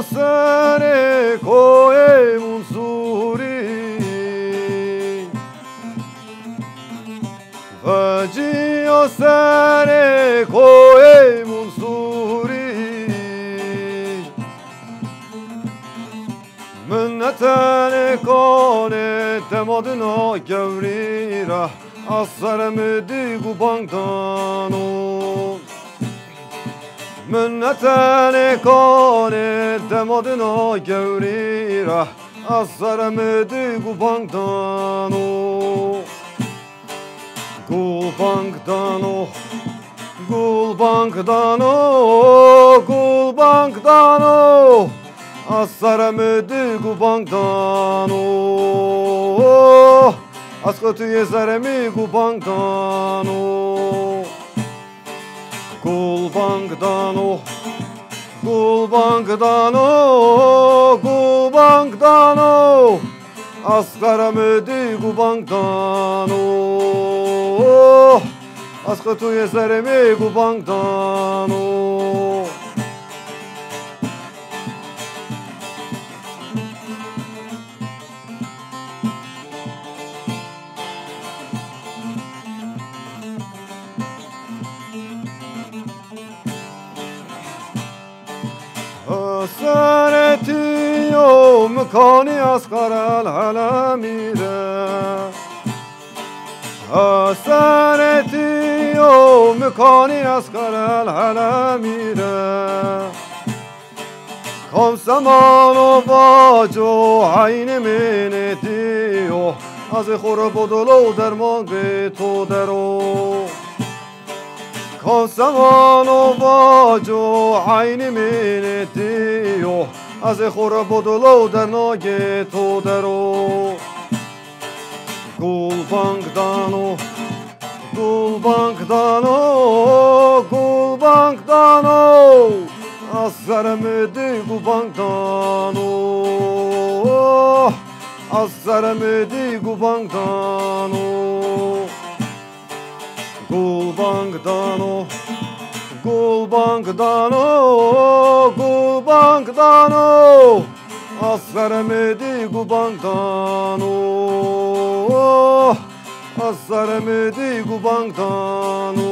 sere koe munsuri Facio sere koe munsuri Minnetane kone temadına gevrira Asaremedi gubangdano Minnetane kone temadına gevrira Asaremedi gubangdano Gulbankdano Gulbankdano Gulbankdano Asaremedi gubangdano Ascotu yezaremi gubangdano Gulbankdano Gulbankdano Gulbankdano Asaremedi gubangdano Ascotu yezaremi gubangdano سرتی و مکانی از قرال حلمیره سرتی و مکانی از قرال حلمیره کم سمان و باج و عین منتی و از خور بدلو درمان به تو درو کاسمان و باج و عین منتی و از خور بدلو در ناگ تو درو گلبانگدانو گلبانگدانو گلبانگدانو از سرمدی گلبانگدانو از سرمدی گلبانگدانو Gulbankdano Gulbankdano Gulbankdano Asaremedi Gulbankdano Asaremedi Gulbankdano